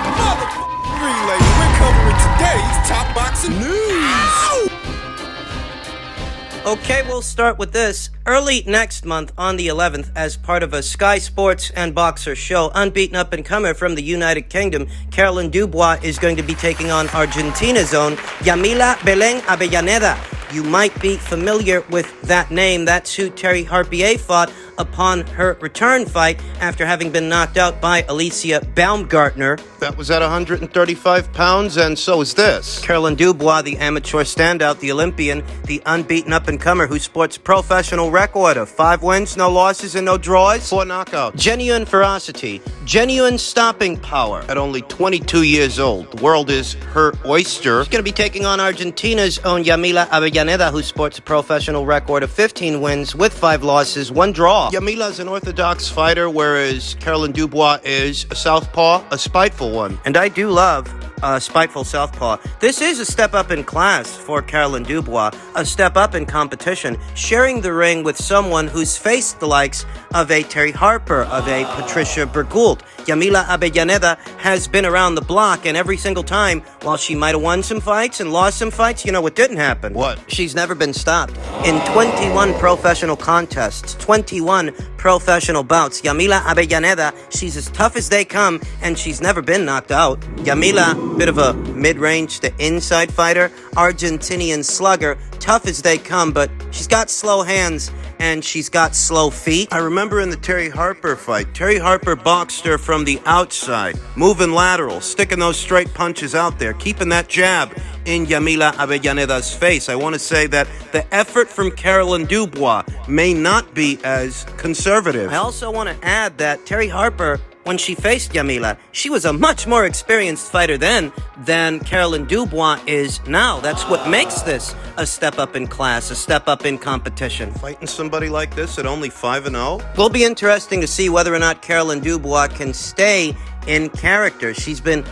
motherfucking relay. We're covering today's top boxing news. Okay, we'll start with this. Early next month on the 11th, as part of a Sky Sports and Boxer show, unbeaten up-and-comer from the United Kingdom, Carolyn Dubois is going to be taking on Argentina's own Yamila Abellaneda. You might be familiar with that name. That's who Terry Harpier fought upon her return fight after having been knocked out by Alicia Baumgartner. That was at 135 pounds, and so is this. Carolyn Dubois, the amateur standout, the Olympian, the unbeaten up-and-comer who sports a professional record of 5 wins, no losses, and no draws. 4 knockouts. Genuine ferocity, genuine stopping power. At only 22 years old, the world is her oyster. She's going to be taking on Argentina's own Yamila Abellaneda, who sports a professional record of 15 wins with 5 losses, 1 draw. Yamila is an orthodox fighter, whereas Carolyn Dubois is a southpaw, a spiteful one. And I do love spiteful southpaw. This is a step up in class for Carolyn Dubois, a step up in competition, sharing the ring with someone who's faced the likes of a Terry Harper, of a Patricia Bergoult. Yamila Abellaneda has been around the block, and every single time, while she might have won some fights and lost some fights, you know what didn't happen? What? She's never been stopped. In 21 professional contests, 21 professional bouts, Yamila Abellaneda, she's as tough as they come, and she's never been knocked out. Yamila, bit of a mid-range to inside fighter, Argentinian slugger, tough as they come, but she's got slow hands and she's got slow feet. I remember in the Terry Harper fight, Terry Harper boxed her from the outside, moving lateral, sticking those straight punches out there, keeping that jab in Yamila Abellaneta's face. I want to say that the effort from Carolyn Dubois may not be as conservative. I also want to add that Terry Harper, when she faced Yamila, she was a much more experienced fighter then than Carolyn Dubois is now. That's what makes this a step up in class, a step up in competition. Fighting somebody like this at only 5-0? Will be interesting to see whether or not Carolyn Dubois can stay in character. She's been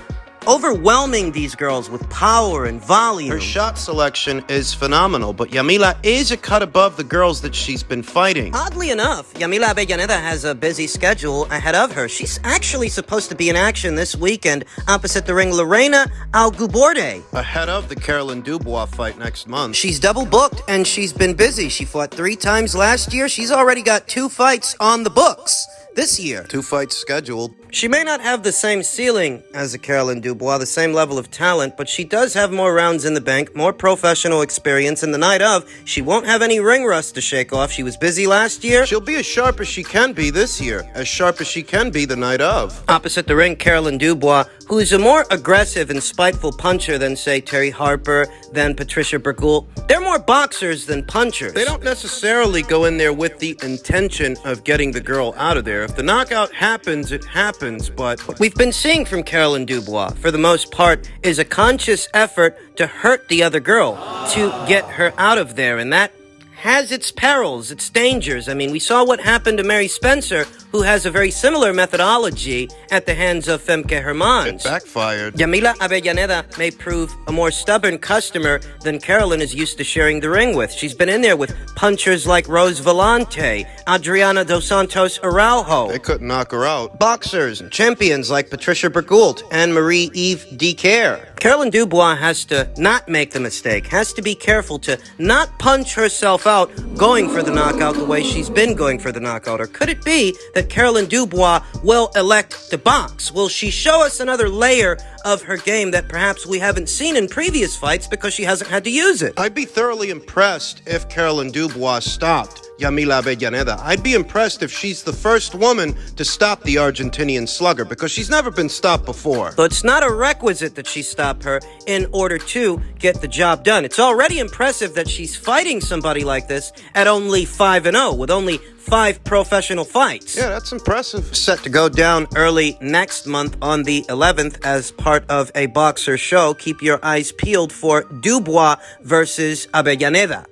overwhelming these girls with power and volume. Her shot selection is phenomenal, but Yamila is a cut above the girls that she's been fighting. Oddly enough, Yamila Abellaneda has a busy schedule ahead of her. She's actually supposed to be in action this weekend opposite the ring Lorena Alguborde. Ahead of the Carolyn Dubois fight next month. She's double booked and she's been busy. She fought 3 times last year. She's already got 2 fights on the books this year. 2 fights scheduled. She may not have the same ceiling as a Carolyn Dubois, the same level of talent, but she does have more rounds in the bank, more professional experience, and the night of, she won't have any ring rust to shake off. She was busy last year. She'll be as sharp as she can be this year, as sharp as she can be the night of. Opposite the ring, Carolyn Dubois, who is a more aggressive and spiteful puncher than, say, Terry Harper, than Patricia Bergoult. They're more boxers than punchers. They don't necessarily go in there with the intention of getting the girl out of there. If the knockout happens, it happens, but what we've been seeing from Carolyn Dubois, for the most part, is a conscious effort to hurt the other girl, to get her out of there, and that has its perils, its dangers. I mean, we saw what happened to Mary Spencer, who has a very similar methodology at the hands of Femke Hermans. It backfired. Yamila Abellaneda may prove a more stubborn customer than Carolyn is used to sharing the ring with. She's been in there with punchers like Rose Vellante, Adriana Dos Santos Araujo. They couldn't knock her out. Boxers and champions like Patricia Bergoult and Marie-Eve Dicaire. Carolyn Dubois has to not make the mistake, has to be careful to not punch herself out going for the knockout the way she's been going for the knockout. Or could it be that Carolyn Dubois will elect to box? Will she show us another layer of her game that perhaps we haven't seen in previous fights because she hasn't had to use it? I'd be thoroughly impressed if Carolyn Dubois stopped Yamila Abellaneda. I'd be impressed if she's the first woman to stop the Argentinian slugger, because she's never been stopped before. So it's not a requisite that she stop her in order to get the job done. It's already impressive that she's fighting somebody like this at only 5-0, with only 5 professional fights. Yeah, that's impressive. Set to go down early next month on the 11th as part of a boxer show. Keep your eyes peeled for Dubois versus Abellaneda.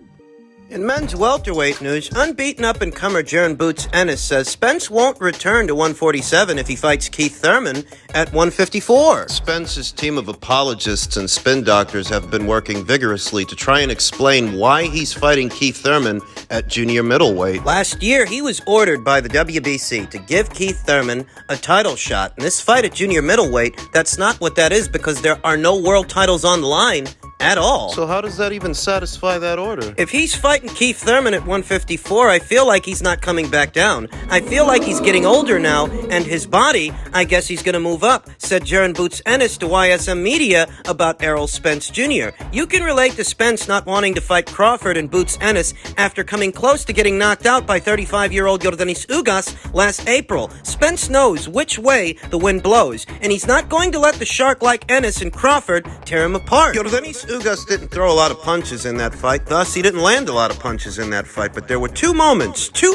In men's welterweight news, unbeaten up-and-comer Jaron Boots Ennis says Spence won't return to 147 if he fights Keith Thurman at 154. Spence's team of apologists and spin doctors have been working vigorously to try and explain why he's fighting Keith Thurman at junior middleweight. Last year, he was ordered by the WBC to give Keith Thurman a title shot. In this fight at junior middleweight, that's not what that is because there are no world titles on the line at all. So how does that even satisfy that order? If he's fighting Keith Thurman at 154, I feel like he's not coming back down. I feel like he's getting older now, and his body, I guess he's going to move up, said Jaron Boots Ennis to YSM Media about Errol Spence Jr. You can relate to Spence not wanting to fight Crawford and Boots Ennis after coming close to getting knocked out by 35-year-old Yordenis Ugas last April. Spence knows which way the wind blows, and he's not going to let the shark like Ennis and Crawford tear him apart. Yordenis Ugas didn't throw a lot of punches in that fight, thus he didn't land a lot of punches in that fight, but there were two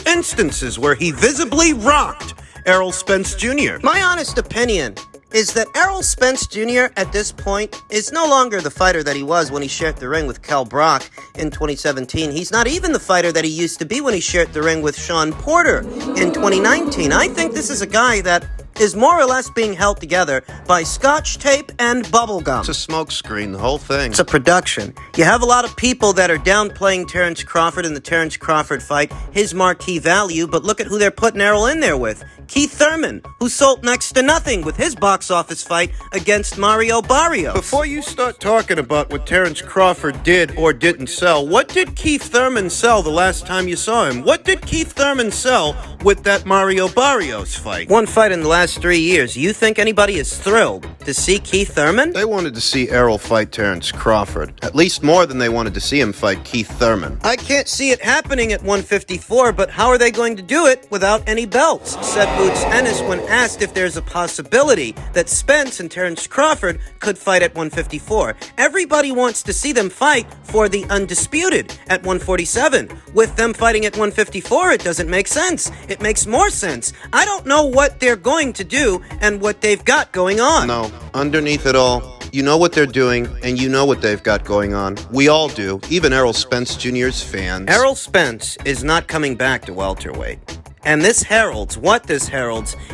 instances where he visibly rocked Errol Spence Jr. My honest opinion is that Errol Spence Jr. at this point is no longer the fighter that he was when he shared the ring with Kell Brock in 2017. He's not even the fighter that he used to be when he shared the ring with Sean Porter in 2019. I think this is a guy that is more or less being held together by scotch tape and bubblegum. It's a smokescreen, the whole thing. It's a production. You have a lot of people that are downplaying Terrence Crawford in the Terrence Crawford fight, his marquee value, but look at who they're putting Errol in there with. Keith Thurman, who sold next to nothing with his box office fight against Mario Barrios. Before you start talking about what Terrence Crawford did or didn't sell, what did Keith Thurman sell the last time you saw him? What did Keith Thurman sell with that Mario Barrios fight? One fight in the last 3 years. You think anybody is thrilled to see Keith Thurman? They wanted to see Errol fight Terrence Crawford, at least more than they wanted to see him fight Keith Thurman. I can't see it happening at 154, but how are they going to do it without any belts? Said Boots Ennis when asked if there's a possibility that Spence and Terrence Crawford could fight at 154. Everybody wants to see them fight for the undisputed at 147. With them fighting at 154, it doesn't make sense. It makes more sense. I don't know what they're going to do and what they've got going on. No, underneath it all, you know what they're doing, and you know what they've got going on. We all do, even Errol Spence Jr.'s fans. Errol Spence is not coming back to welterweight. And this heralds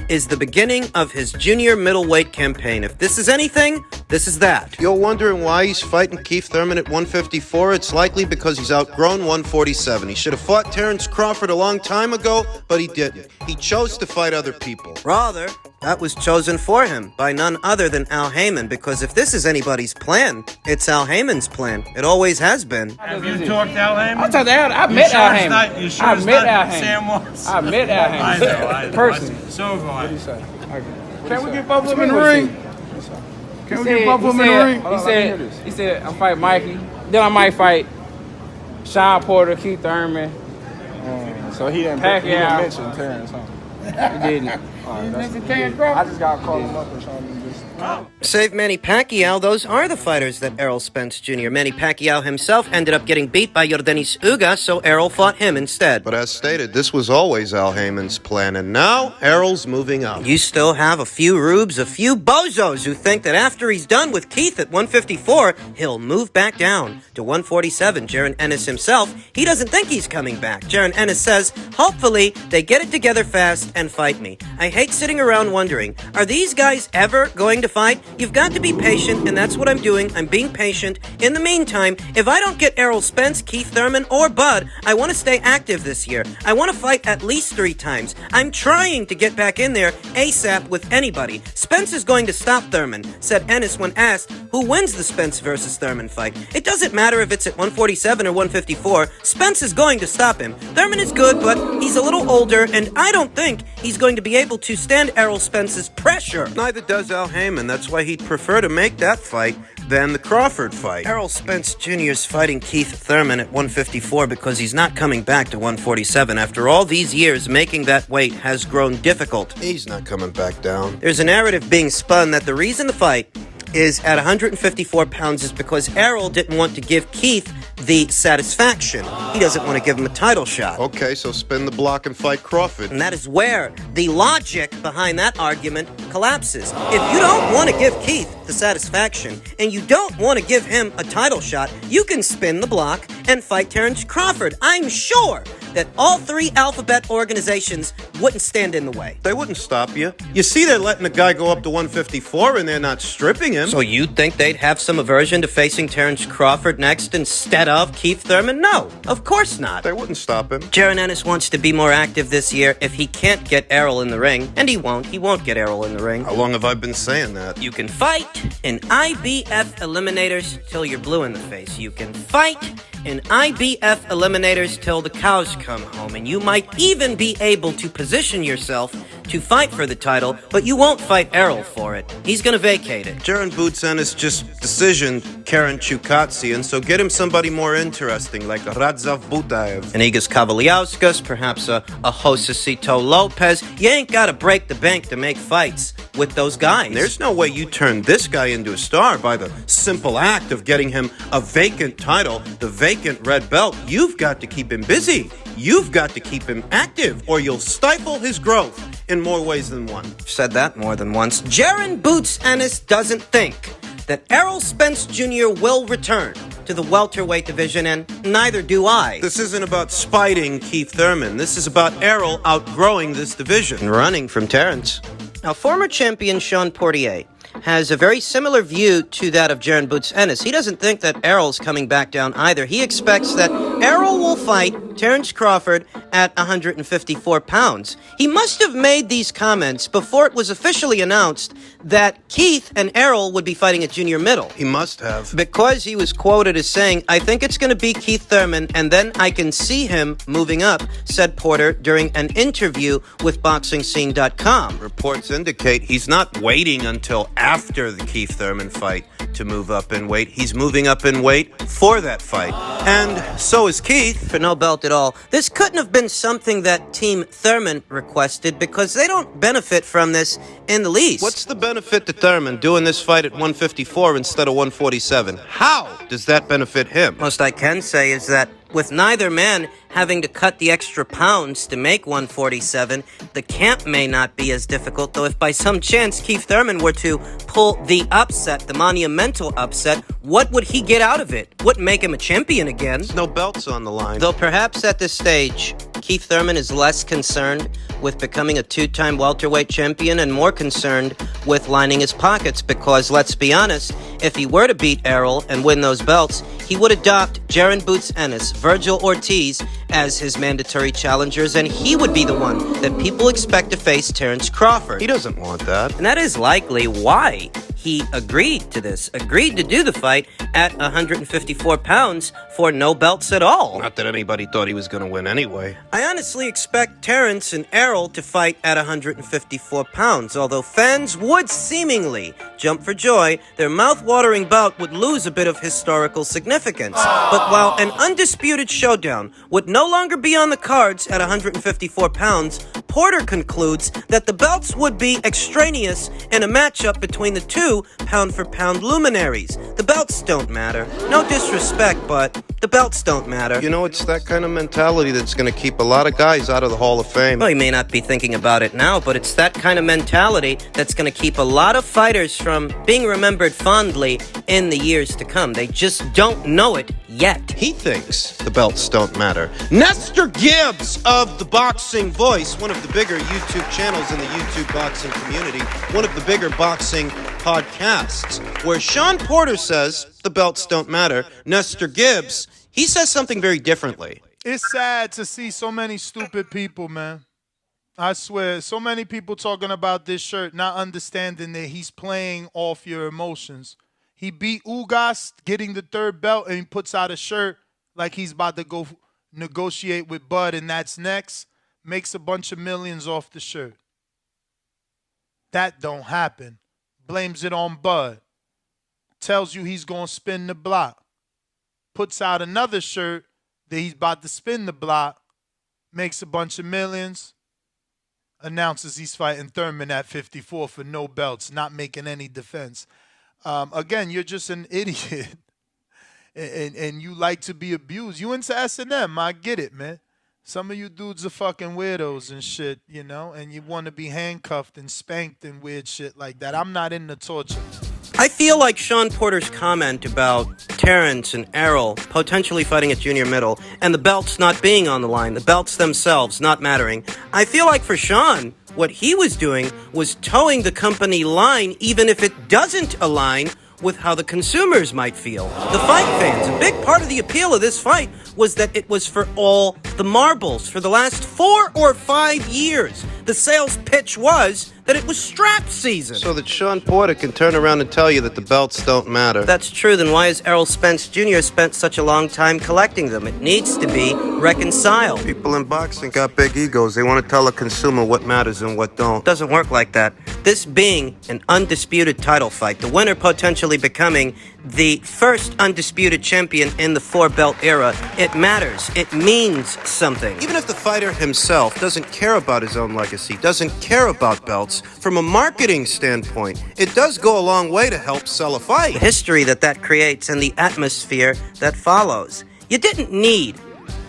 is the beginning of his junior middleweight campaign. If this is anything, this is that. You're wondering why he's fighting Keith Thurman at 154? It's likely because he's outgrown 147. He should have fought Terrence Crawford a long time ago, but he didn't. He chose to fight other people. Rather, that was chosen for him by none other than Al Heyman, because if this is anybody's plan, it's Al Heyman's plan. It always has been. Have you talked to Al Heyman? I talked to Al. I met Al Heyman. You sure I it's met not Al Heyman. Sam Moss? I met Al Heyman. I know. Personally. So have I. What do you say? Can we get both of them in the ring? Can we get both of them in the ring? He said, I'm fighting Mikey. Then I might fight Sean Porter, Keith Thurman. So he didn't mention Terrence, huh? He didn't. I just got to call him up or something. Save Manny Pacquiao, those are the fighters that Errol Spence Jr. Manny Pacquiao himself ended up getting beat by Yordenis Ugas, so Errol fought him instead. But as stated, this was always Al Heyman's plan, and now Errol's moving up. You still have a few rubes, a few bozos who think that after he's done with Keith at 154, he'll move back down to 147. Jaron Ennis himself, he doesn't think he's coming back. Jaron Ennis says, hopefully they get it together fast and fight me. I hate sitting around wondering, are these guys ever going to fight? You've got to be patient, and that's what I'm doing. I'm being patient. In the meantime, if I don't get Errol Spence, Keith Thurman, or Bud, I want to stay active this year. I want to fight at least 3 times. I'm trying to get back in there ASAP with anybody. Spence is going to stop Thurman, said Ennis when asked who wins the Spence versus Thurman fight. It doesn't matter if it's at 147 or 154. Spence is going to stop him. Thurman is good, but he's a little older, and I don't think he's going to be able to stand Errol Spence's pressure. Neither does Al Heyman. That's why he'd prefer to make that fight than the Crawford fight. Errol Spence Jr. is fighting Keith Thurman at 154 because he's not coming back to 147. After all these years, making that weight has grown difficult. He's not coming back down. There's a narrative being spun that the reason the fight is at 154 pounds is because Errol didn't want to give Keith the satisfaction. He doesn't want to give him a title shot. Okay, so spin the block and fight Crawford. And that is where the logic behind that argument collapses. If you don't want to give Keith the satisfaction and you don't want to give him a title shot, you can spin the block and fight Terrence Crawford. I'm sure that all three alphabet organizations wouldn't stand in the way. They wouldn't stop you. You see, they're letting the guy go up to 154 and they're not stripping him. So you think they'd have some aversion to facing Terrence Crawford next instead of Keith Thurman? No, of course not. They wouldn't stop him. Jaron Ennis wants to be more active this year if he can't get Errol in the ring, and he won't. He won't get Errol in the ring. How long have I been saying that? You can fight in IBF eliminators till you're blue in the face. You can fight in IBF eliminators till the cows come home, and you might even be able to position yourself to fight for the title, but you won't fight Errol for it. He's going to vacate it. Jaron Boots Ennis just decisioned Karen Chukatsi, and so get him somebody more interesting, like Radzav Butaev. Anigas Kavaliauskas, perhaps a Josecito Lopez. You ain't got to break the bank to make fights with those guys. There's no way you turn this guy into a star by the simple act of getting him a vacant title, the vacant red belt. You've got to keep him busy. You've got to keep him active, or you'll stifle his growth in more ways than one. I've said that more than once. Jaron Boots Ennis doesn't think that Errol Spence Jr. will return to the welterweight division, and neither do I. This isn't about spiting Keith Thurman. This is about Errol outgrowing this division. And running from Terrence. Now, former champion Sean Portier has a very similar view to that of Jaron Boots Ennis. He doesn't think that Errol's coming back down either. He expects that Errol will fight Terrence Crawford at 154 pounds. He must have made these comments before it was officially announced that Keith and Errol would be fighting at junior middle. He must have. Because he was quoted as saying, "I think it's going to be Keith Thurman, and then I can see him moving up," said Porter during an interview with BoxingScene.com. Reports indicate he's not waiting until after the Keith Thurman fight to move up in weight. He's moving up in weight for that fight. And so is Keith. For no belt at all. This couldn't have been something that Team Thurman requested because they don't benefit from this in the least. What's the benefit to Thurman doing this fight at 154 instead of 147? How does that benefit him? Most I can say is that with neither man having to cut the extra pounds to make 147, the camp may not be as difficult, though if by some chance Keith Thurman were to pull the upset, the monumental upset, what would he get out of it? Wouldn't make him a champion again. There's no belts on the line. Though perhaps at this stage, Keith Thurman is less concerned with becoming a two-time welterweight champion and more concerned with lining his pockets because, let's be honest, if he were to beat Errol and win those belts, he would adopt Jaron Boots Ennis, Virgil Ortiz as his mandatory challengers, and he would be the one that people expect to face Terrence Crawford. He doesn't want that. And that is likely why he agreed to this, agreed to do the fight at 154 pounds for no belts at all. Not that anybody thought he was going to win anyway. I honestly expect Terrence and Errol to fight at 154 pounds, although fans would seemingly jump for joy, their mouth-watering bout would lose a bit of historical significance. But while an undisputed showdown would no longer be on the cards at 154 pounds, Porter concludes that the belts would be extraneous in a matchup between the two pound-for-pound luminaries. The belts don't matter. No disrespect, but the belts don't matter. You know, it's that kind of mentality that's going to keep a lot of guys out of the Hall of Fame. Well, you may not be thinking about it now, but it's that kind of mentality that's going to keep a lot of fighters from being remembered fondly in the years to come. They just don't know it yet. He thinks the belts don't matter. Nestor Gibbs of The Boxing Voice, one of the bigger YouTube channels in the YouTube boxing community, one of the bigger boxing podcasts, where Sean Porter says the belts don't matter. Nestor Gibbs, he says something very differently. It's sad to see so many stupid people, man. I swear, so many people talking about this shirt, not understanding that he's playing off your emotions. He beat Ugas, getting the third belt, and he puts out a shirt like he's about to go negotiate with Bud, and that's next. Makes a bunch of millions off the shirt. That don't happen. Blames it on Bud. Tells you he's going to spin the block. Puts out another shirt that he's about to spin the block. Makes a bunch of millions. Announces he's fighting Thurman at 54 for no belts, not making any defense. Again, you're just an idiot and you like to be abused. You into S&M, I get it, man. Some of you dudes are fucking weirdos and shit, you know, and you want to be handcuffed and spanked and weird shit like that. I'm not into torture. I feel like Sean Porter's comment about Terrence and Errol potentially fighting at junior middle and the belts not being on the line, the belts themselves not mattering. I feel like for Sean, what he was doing was towing the company line even if it doesn't align with how the consumers might feel. The fight fans, a big part of the appeal of this fight was that it was for all the marbles. For the last 4 or 5 years, the sales pitch was that it was strap season. So that Sean Porter can turn around and tell you that the belts don't matter. If that's true, then why has Errol Spence Jr. spent such a long time collecting them? It needs to be reconciled. People in boxing got big egos. They want to tell a consumer what matters and what don't. It doesn't work like that. This being an undisputed title fight, the winner potentially becoming the first undisputed champion in the 4-belt era, it matters. It means something. Even if the fighter himself doesn't care about his own legacy, doesn't care about belts, from a marketing standpoint, it does go a long way to help sell a fight. The history that creates and the atmosphere that follows. You didn't need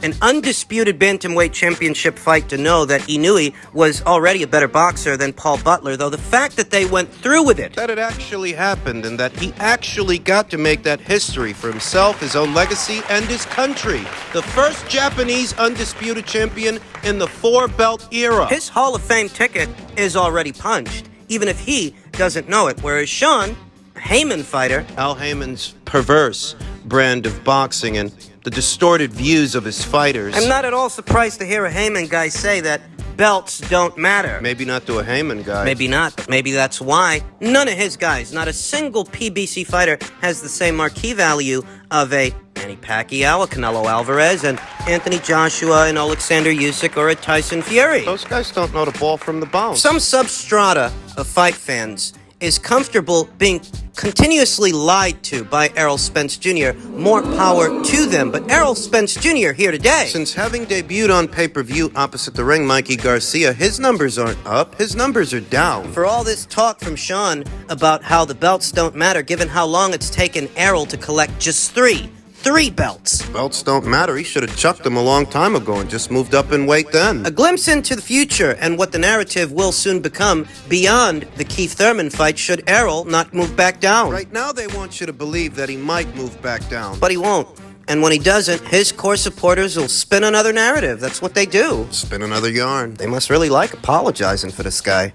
an undisputed bantamweight championship fight to know that Inoue was already a better boxer than Paul Butler, though the fact that they went through with it. That it actually happened and that he actually got to make that history for himself, his own legacy, and his country. The first Japanese undisputed champion in the 4-belt era. His Hall of Fame ticket is already punched, even if he doesn't know it, whereas Sean, a Heyman fighter, Al Heyman's perverse brand of boxing and the distorted views of his fighters. I'm not at all surprised to hear a Heyman guy say that belts don't matter. Maybe not to a Heyman guy. Maybe not, but maybe that's why. None of his guys, not a single PBC fighter, has the same marquee value of a Manny Pacquiao, a Canelo Alvarez, and Anthony Joshua, and Alexander Usyk, or a Tyson Fury. Those guys don't know the ball from the bounce. Some substrata of fight fans is comfortable being continuously lied to by Errol Spence Jr. More power to them. But Errol Spence Jr. here today. Since having debuted on pay-per-view opposite the ring, Mikey Garcia, his numbers aren't up, his numbers are down. For all this talk from Sean about how the belts don't matter, given how long it's taken Errol to collect just three belts. Belts don't matter. He should have chucked them a long time ago and just moved up in weight then. A glimpse into the future and what the narrative will soon become beyond the Keith Thurman fight should Errol not move back down. Right now they want you to believe that he might move back down. But he won't. And when he doesn't, his core supporters will spin another narrative. That's what they do. Spin another yarn. They must really like apologizing for this guy.